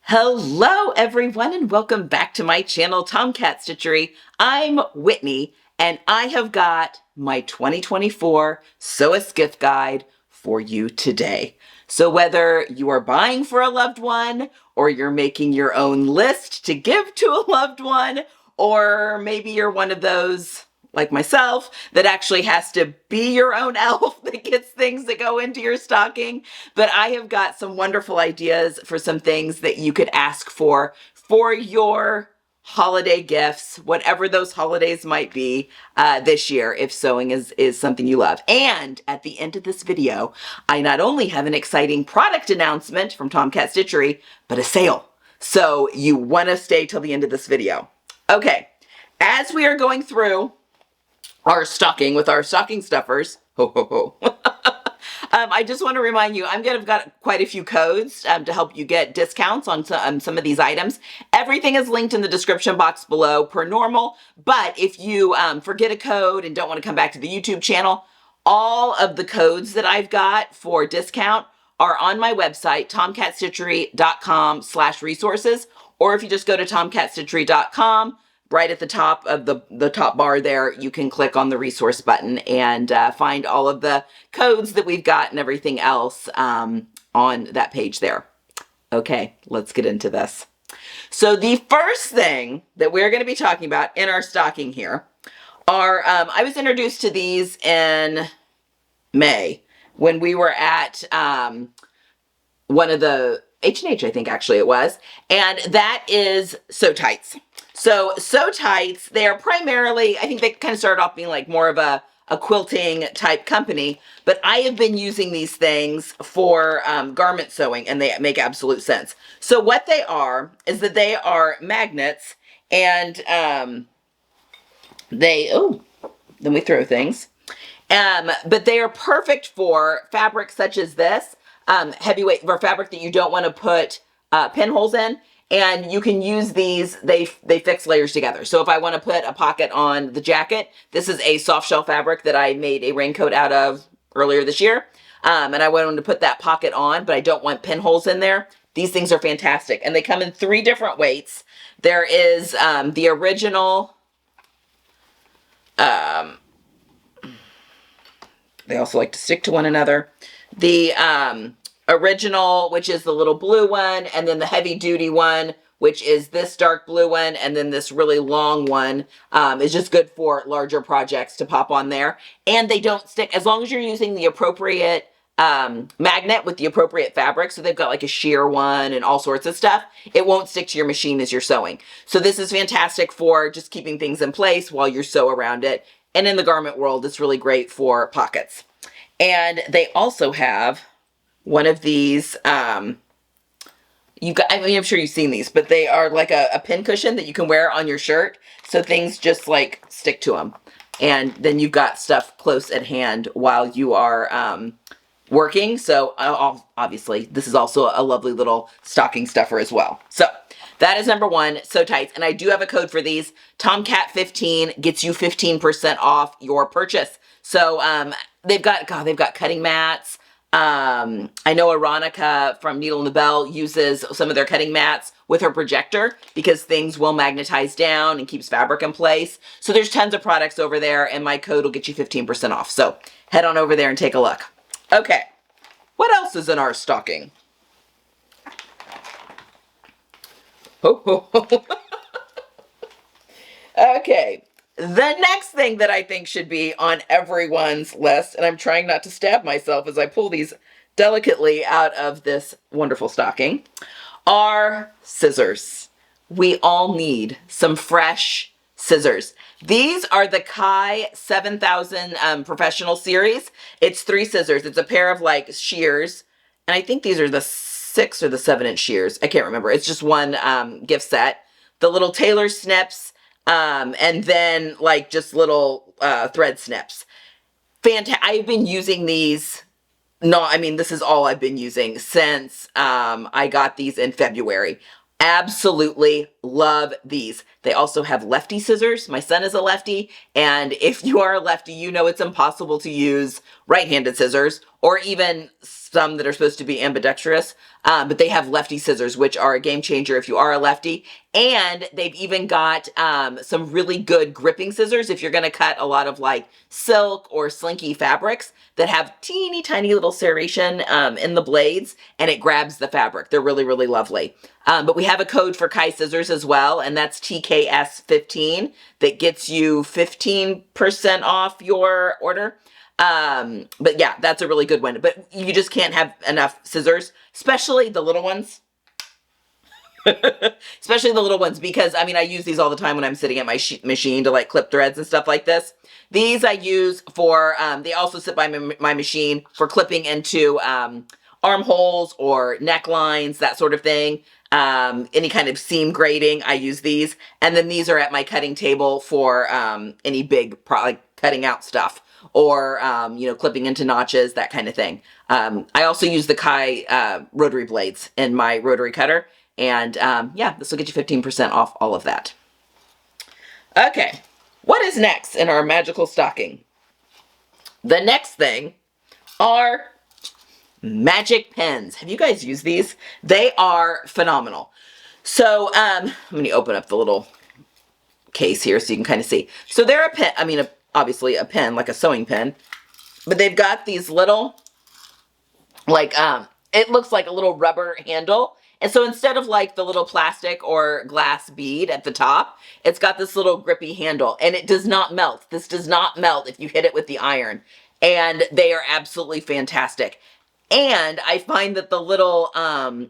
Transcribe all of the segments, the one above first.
Hello everyone and welcome back to my channel, Cat Stitchery. I'm Whitney and I have got my 2024 Sewist gift guide for you today. So whether you are buying for a loved one or you're making your own list to give to a loved one, or maybe you're one of those like myself, that actually has to be your own elf that gets things that go into your stocking. But I have got some wonderful ideas for some things that you could ask for your holiday gifts, whatever those holidays might be this year, if sewing is something you love. And at the end of this video, I not only have an exciting product announcement from Cat Stitchery, but a sale. So you want to stay till the end of this video. Okay, as we are going through our stocking with our stocking stuffers. Ho, ho, ho. I just want to remind you, I've got quite a few codes to help you get discounts on some of these items. Everything is linked in the description box below per normal, but if you forget a code and don't want to come back to the YouTube channel, all of the codes that I've got for discount are on my website, tomcatstitchery.com/resources, or if you just go to tomcatstitchery.com, right at the top of the top bar there, you can click on the resource button and find all of the codes that we've got and everything else on that page there. Okay, let's get into this. So the first thing that we're going to be talking about in our stocking here are, I was introduced to these in May when we were at one of the H&H, I think actually it was, and that is Tites. So Tites, they are primarily, I think they kind of started off being like more of a quilting type company, but I have been using these things for garment sewing, and they make absolute sense. So what they are is that they are magnets, and then we throw things. But they are perfect for fabric such as this, heavyweight, or fabric that you don't want to put pinholes in. And you can use these, they fix layers together. So if I want to put a pocket on the jacket, this is a soft shell fabric that I made a raincoat out of earlier this year. And I wanted to put that pocket on, but I don't want pinholes in there. These things are fantastic. And they come in 3 different weights. There is the original, they also like to stick to one another. The original, which is the little blue one, and then the heavy duty one, which is this dark blue one, and then this really long one is just good for larger projects to pop on there. And they don't stick, as long as you're using the appropriate magnet with the appropriate fabric. So they've got like a sheer one and all sorts of stuff. It won't stick to your machine as you're sewing. So this is fantastic for just keeping things in place while you sew around it. And in the garment world, it's really great for pockets. And they also have one of these, I'm sure you've seen these, but they are like a pin cushion that you can wear on your shirt. So things just like stick to them. And then you've got stuff close at hand while you are working. So obviously this is also a lovely little stocking stuffer as well. So that is number 1, Tites. And I do have a code for these. Tomcat15 gets you 15% off your purchase. So they've got cutting mats. I know Aronica from Needle and the Bell uses some of their cutting mats with her projector because things will magnetize down and keeps fabric in place. So there's tons of products over there, and my code will get you 15% off. So head on over there and take a look. Okay, what else is in our stocking? Ho, ho, ho. Okay. The next thing that I think should be on everyone's list, and I'm trying not to stab myself as I pull these delicately out of this wonderful stocking, are scissors. We all need some fresh scissors. These are the Kai 7000 Professional Series. It's 3 scissors. It's a pair of like shears, and I think these are the 6 or the 7-inch shears. I can't remember. It's just one gift set. The little tailor snips, and then like just little thread snips. I've been using these, this is all I've been using since I got these in February. Absolutely love these. They also have lefty scissors. My son is a lefty, and if you are a lefty, you know it's impossible to use right-handed scissors or even some that are supposed to be ambidextrous, but they have lefty scissors, which are a game changer if you are a lefty. And they've even got some really good gripping scissors if you're going to cut a lot of like silk or slinky fabrics that have teeny tiny little serration in the blades, and it grabs the fabric. They're really, really lovely. But we have a code for Kai scissors as well, and that's TKS15 that gets you 15% off your order. But yeah, that's a really good one. But you just can't have enough scissors, especially the little ones. Especially the little ones, because I mean, I use these all the time when I'm sitting at my machine to like clip threads and stuff like this. These I use for, they also sit by my machine for clipping into armholes or necklines, that sort of thing. Any kind of seam grading, I use these. And then these are at my cutting table for any big, like cutting out stuff or, you know, clipping into notches, that kind of thing. I also use the Kai rotary blades in my rotary cutter. And yeah, this will get you 15% off all of that. Okay, what is next in our magical stocking? The next thing are magic pens. Have you guys used these? They are phenomenal. So let me open up the little case here so you can kind of see. So they're a pen, I mean, obviously a pen, like a sewing pen, but they've got these little, like, it looks like a little rubber handle. And so instead of like the little plastic or glass bead at the top, it's got this little grippy handle, and it does not melt. This does not melt if you hit it with the iron. And they are absolutely fantastic. And I find that the little,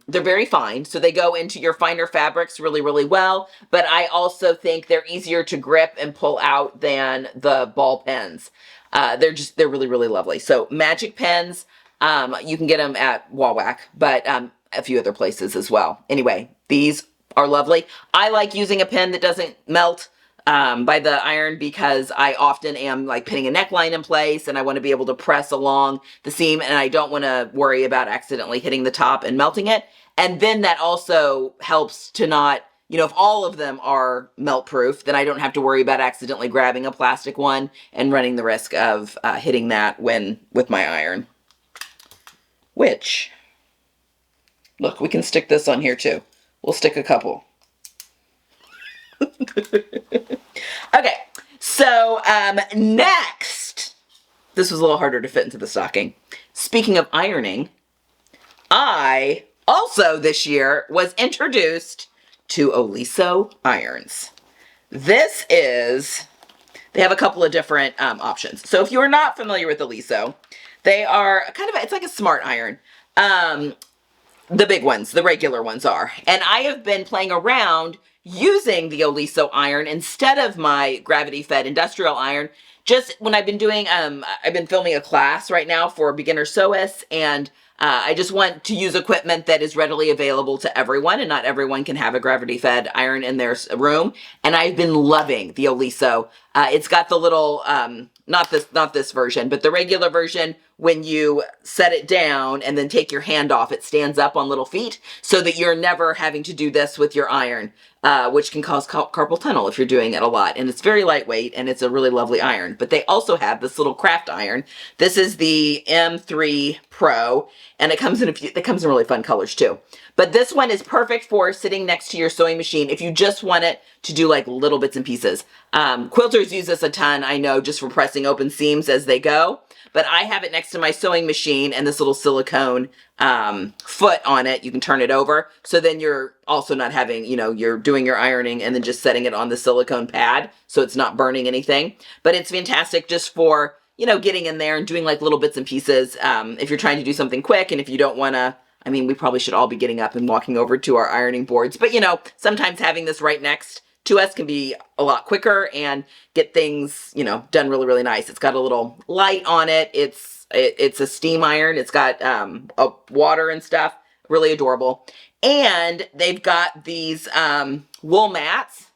they're very fine. So they go into your finer fabrics really, really well. But I also think they're easier to grip and pull out than the ball pens. They're really, really lovely. So magic pens, you can get them at Wawak, but a few other places as well. Anyway, these are lovely. I like using a pen that doesn't melt by the iron because I often am like pinning a neckline in place and I want to be able to press along the seam, and I don't want to worry about accidentally hitting the top and melting it. And then that also helps to not, you know, if all of them are melt proof, then I don't have to worry about accidentally grabbing a plastic one and running the risk of hitting that with my iron. Which, look, we can stick this on here too. We'll stick a couple. Okay, so next, this was a little harder to fit into the stocking. Speaking of ironing, I also this year was introduced to Oiso irons. This is, they have a couple of different options. So if you are not familiar with Oiso, they are kind of, it's like a smart iron. The big ones, the regular ones are. And I have been playing around using the Oiso iron instead of my gravity-fed industrial iron. Just when I've been doing, I've been filming a class right now for beginner sewists, and I just want to use equipment that is readily available to everyone, and not everyone can have a gravity-fed iron in their room. And I've been loving the Oiso. It's got the little, not this version, but the regular version. When you set it down and then take your hand off, it stands up on little feet so that you're never having to do this with your iron, which can cause carpal tunnel if you're doing it a lot. And it's very lightweight, and it's a really lovely iron. But they also have this little craft iron. This is the M3 Pro, and it comes in it comes in really fun colors too. But this one is perfect for sitting next to your sewing machine if you just want it to do like little bits and pieces. Quilters use this a ton, I know, just for pressing open seams as they go. But I have it next to my sewing machine and this little silicone foot on it. You can turn it over. So then you're also not having, you know, you're doing your ironing and then just setting it on the silicone pad so it's not burning anything. But it's fantastic just for, you know, getting in there and doing like little bits and pieces. If you're trying to do something quick, and if you don't want to, I mean, we probably should all be getting up and walking over to our ironing boards. But, you know, sometimes having this right next to us can be a lot quicker and get things, you know, done really, really nice. It's got a little light on it. It's a steam iron. It's got water and stuff. Really adorable. And they've got these wool mats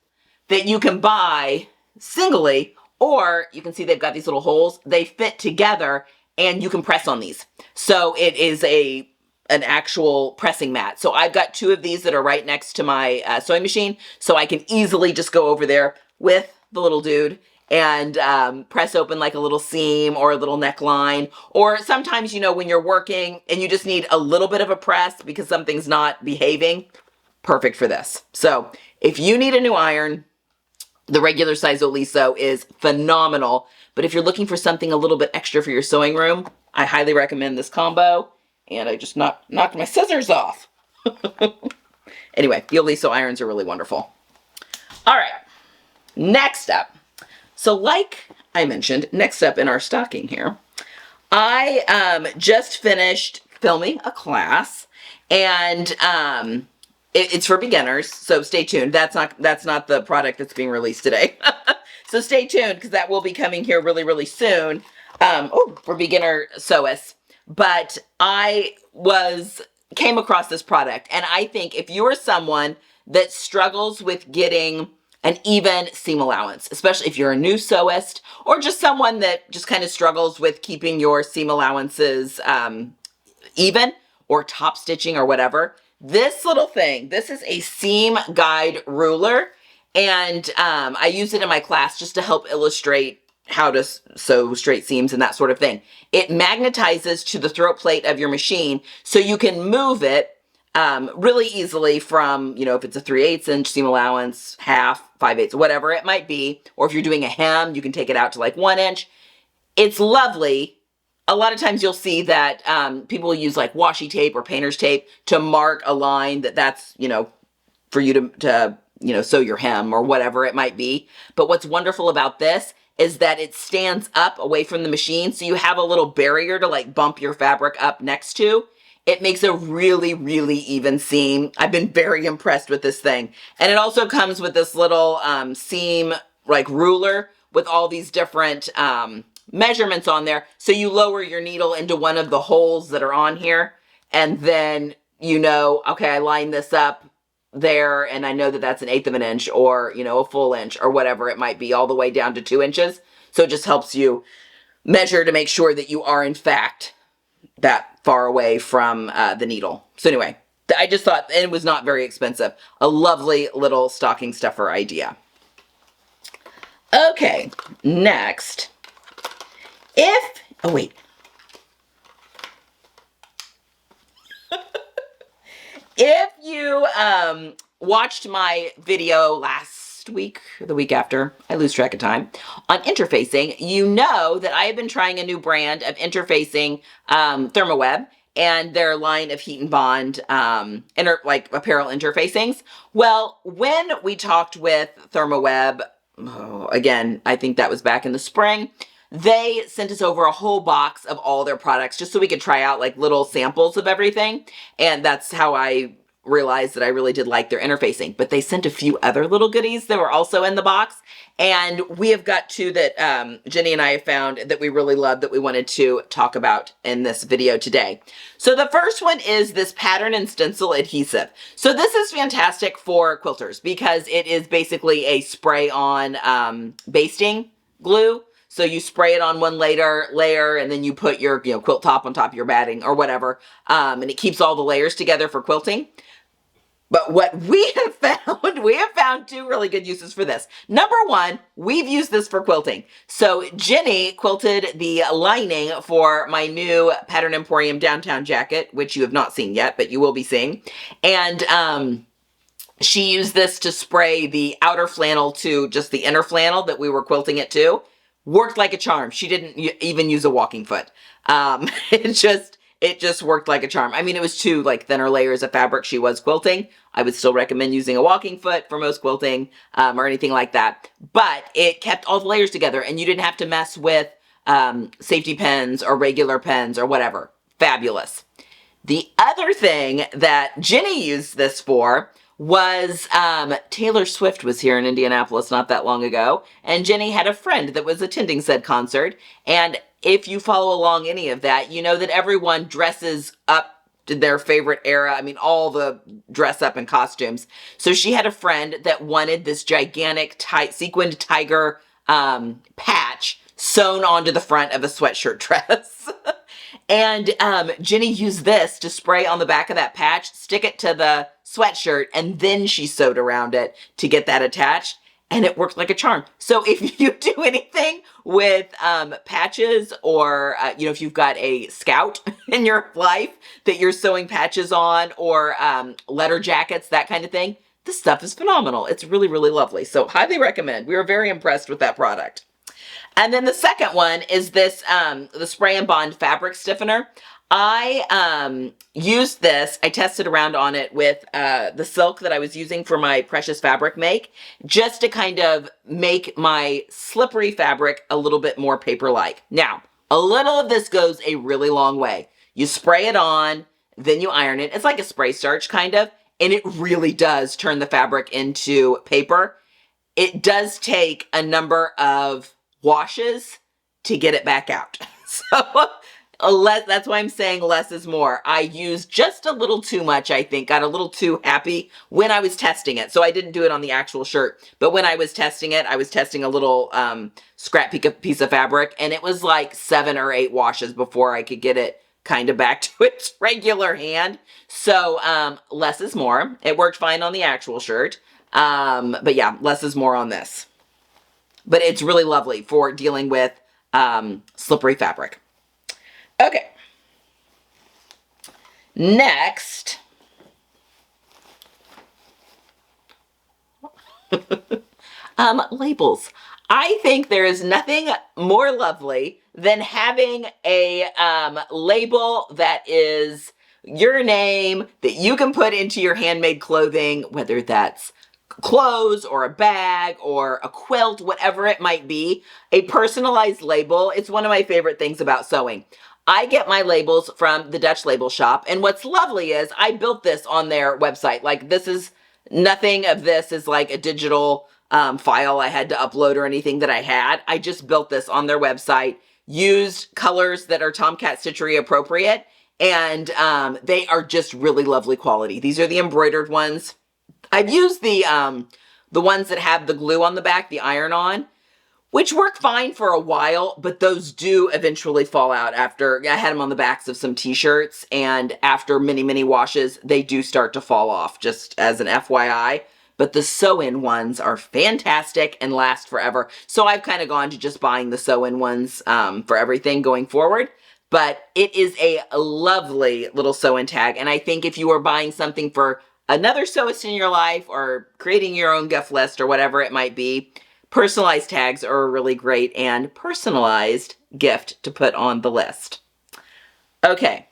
that you can buy singly, or you can see they've got these little holes. They fit together and you can press on these. So it is an actual pressing mat. So I've got two of these that are right next to my sewing machine, so I can easily just go over there with the little dude and press open like a little seam or a little neckline. Or sometimes, you know, when you're working and you just need a little bit of a press because something's not behaving, perfect for this. So if you need a new iron, the regular size Oiso is phenomenal. But if you're looking for something a little bit extra for your sewing room, I highly recommend this combo. And I just knocked my scissors off. Anyway, the Oiso irons are really wonderful. All right, next up. So like I mentioned, next up in our stocking here, I just finished filming a class, and it's for beginners, so stay tuned. That's not the product that's being released today. So stay tuned, because that will be coming here really, really soon. For beginner sewists. But I came across this product, and I think if you are someone that struggles with getting an even seam allowance, especially if you're a new sewist, or just someone that just kind of struggles with keeping your seam allowances even, or top stitching or whatever, this little thing, this is a seam guide ruler, and I use it in my class just to help illustrate how to sew straight seams and that sort of thing. It magnetizes to the throat plate of your machine, so you can move it really easily from, you know, if it's a 3/8 inch seam allowance, half, 5/8, whatever it might be, or if you're doing a hem, you can take it out to like 1 inch. It's lovely. A lot of times you'll see that people use like washi tape or painter's tape to mark a line that's, you know, for you to you know, sew your hem or whatever it might be. But what's wonderful about this is that it stands up away from the machine, so you have a little barrier to like bump your fabric up next to. It makes a really, really even seam. I've been very impressed with this thing. And it also comes with this little seam like ruler with all these different measurements on there. So you lower your needle into one of the holes that are on here, and then you know, okay, I line this up there, and I know that that's 1/8 of an inch, or, you know, a full inch, or whatever it might be, all the way down to 2 inches. So it just helps you measure to make sure that you are in fact that far away from the needle. So anyway, I just thought, and it was not very expensive, a lovely little stocking stuffer idea. Okay, next, oh wait. If you watched my video last week, or the week after, I lose track of time, on interfacing, you know that I have been trying a new brand of interfacing, Thermoweb, and their line of heat and bond like apparel interfacings. Well, when we talked with Thermoweb, again, I think that was back in the spring, they sent us over a whole box of all their products just so we could try out like little samples of everything. And that's how I realized that I really did like their interfacing. But they sent a few other little goodies that were also in the box. And we have got two that Jenny and I have found that we really love that we wanted to talk about in this video today. So the first one is this pattern and stencil adhesive. So this is fantastic for quilters because it is basically a spray-on basting glue. So you spray it on one layer, and then you put your quilt top on top of your batting or whatever, and it keeps all the layers together for quilting. But what we have found two really good uses for this. Number one, we've used this for quilting. So Jenny quilted the lining for my new Pattern Emporium downtown jacket, which you have not seen yet, but you will be seeing. And she used this to spray the outer flannel to just the inner flannel that we were quilting it to. Worked like a charm. She didn't even use a walking foot. It just worked like a charm. I mean, it was two like thinner layers of fabric she was quilting. I would still recommend using a walking foot for most quilting or anything like that. But it kept all the layers together, and you didn't have to mess with safety pins or regular pins or whatever. Fabulous. The other thing that Jenny used this for was Taylor Swift was here in Indianapolis not that long ago, and Jenny had a friend that was attending said concert. And if you follow along any of that, you know that everyone dresses up to their favorite era. I mean, all the dress up in costumes. So she had a friend that wanted this gigantic sequined tiger patch sewn onto the front of a sweatshirt dress. And Jenny used this to spray on the back of that patch, stick it to the sweatshirt, and then she sewed around it to get that attached. and it worked like a charm. So if you do anything with patches, or if you've got a scout in your life that you're sewing patches on, or letter jackets, that kind of thing, this stuff is phenomenal. It's really, really lovely. So highly recommend. We were very impressed with that product. And then the second one is this, the Spray and Bond fabric stiffener. I used this, I tested around on it with the silk that I was using for my precious fabric make, just to kind of make my slippery fabric a little bit more paper-like. Now, a little of this goes a really long way. You spray it on, then you iron it. It's like a spray starch kind of, and it really does turn the fabric into paper. It does take a number of washes to get it back out. So that's why I'm saying less is more. I used just a little too much, I think. Got a little too happy when I was testing it. So I didn't do it on the actual shirt. But when I was testing it, I was testing a little scrap piece of fabric. And it was like 7 or 8 washes before I could get it kind of back to its regular hand. So less is more. It worked fine on the actual shirt. But yeah, less is more on this. But it's really lovely for dealing with slippery fabric. Okay. Next. Labels. I think there is nothing more lovely than having a label that is your name that you can put into your handmade clothing, whether that's clothes or a bag or a quilt, whatever it might be. A personalized label. It's one of my favorite things about sewing. I get my labels from the Dutch Label Shop, and what's lovely is I built this on their website. Like, this is, nothing of this is like a digital file I had to upload or anything that I had. I just built this on their website, used colors that are Cat Stitchery appropriate, and they are just really lovely quality. These are the embroidered ones. I've used the ones that have the glue on the back, the iron-on, which work fine for a while, but those do eventually fall out after, I had them on the backs of some t-shirts, and after many, many washes, they do start to fall off, just as an FYI. But the sew-in ones are fantastic and last forever. So I've kind of gone to just buying the sew-in ones for everything going forward. But it is a lovely little sew-in tag, and I think if you are buying something for another sewist in your life, or creating your own gift list, or whatever it might be, personalized tags are a really great and personalized gift to put on the list. Okay,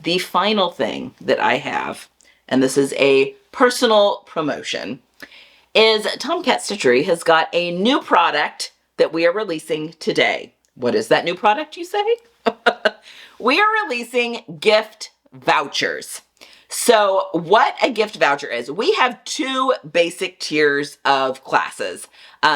the final thing that I have, and this is a personal promotion, is Cat Stitchery has got a new product that we are releasing today. What is that new product, you say? We are releasing gift vouchers. So what a gift voucher is, we have 2 basic tiers of classes,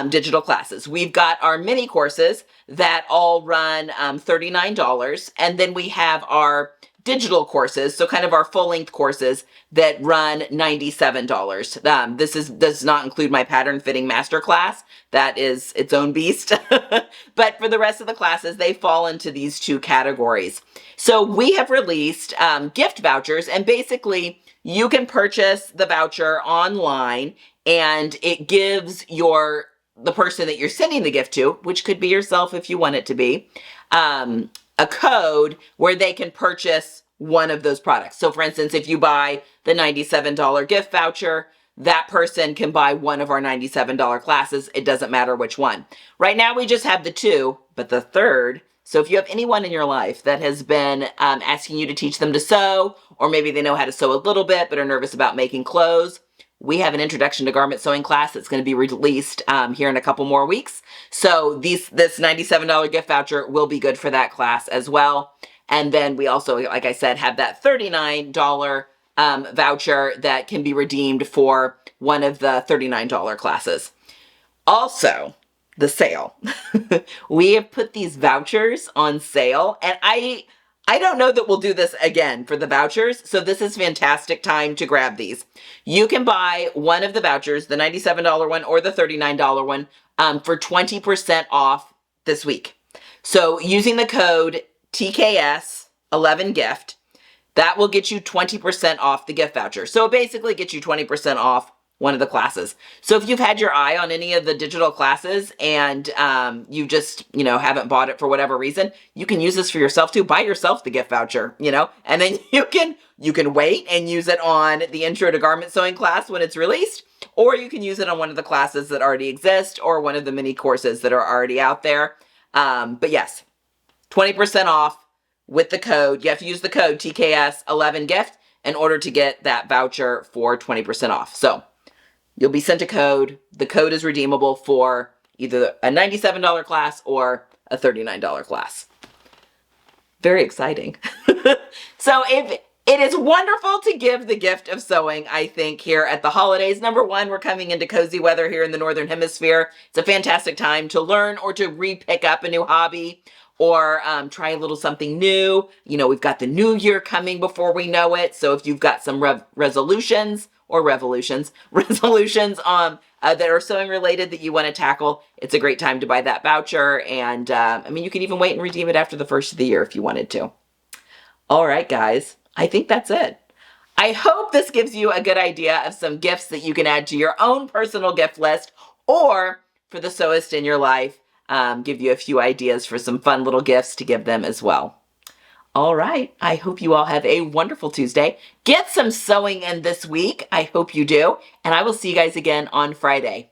digital classes. We've got our mini courses that all run $39, and then we have our digital courses, so kind of our full-length courses that run $97. This does not include my pattern fitting masterclass. That is its own beast. But for the rest of the classes, they fall into these 2 categories. So we have released gift vouchers, and basically you can purchase the voucher online, and it gives the person that you're sending the gift to, which could be yourself if you want it to be, a code where they can purchase one of those products. So for instance, if you buy the $97 gift voucher, that person can buy one of our $97 classes. It doesn't matter which one. Right now we just have the 2, but the third, so if you have anyone in your life that has been asking you to teach them to sew, or maybe they know how to sew a little bit but are nervous about making clothes, we have an introduction to garment sewing class that's going to be released here in a couple more weeks. So this $97 gift voucher will be good for that class as well. And then we also, like I said, have that $39 voucher that can be redeemed for one of the $39 classes. Also, the sale. We have put these vouchers on sale, and I don't know that we'll do this again for the vouchers, so this is fantastic time to grab these. You can buy one of the vouchers, the $97 one or the $39 one, for 20% off this week. So using the code TKS11GIFT, that will get you 20% off the gift voucher. So it basically gets you 20% off one of the classes. So if you've had your eye on any of the digital classes and you just, haven't bought it for whatever reason, you can use this for yourself too. Buy yourself the gift voucher, and then you can wait and use it on the Intro to Garment Sewing class when it's released, or you can use it on one of the classes that already exist or one of the mini courses that are already out there. But yes, 20% off with the code. You have to use the code TKS11GIFT in order to get that voucher for 20% off. So you'll be sent a code. The code is redeemable for either a $97 class or a $39 class. Very exciting. So if it is wonderful to give the gift of sewing, I think, here at the holidays. Number one, we're coming into cozy weather here in the Northern Hemisphere. It's a fantastic time to learn or to re-pick up a new hobby or try a little something new. We've got the new year coming before we know it. So if you've got some resolutions that are sewing related that you want to tackle, it's a great time to buy that voucher. And you can even wait and redeem it after the first of the year if you wanted to. All right, guys. I think that's it. I hope this gives you a good idea of some gifts that you can add to your own personal gift list, or for the sewist in your life, give you a few ideas for some fun little gifts to give them as well. All right. I hope you all have a wonderful Tuesday. Get some sewing in this week. I hope you do. And I will see you guys again on Friday.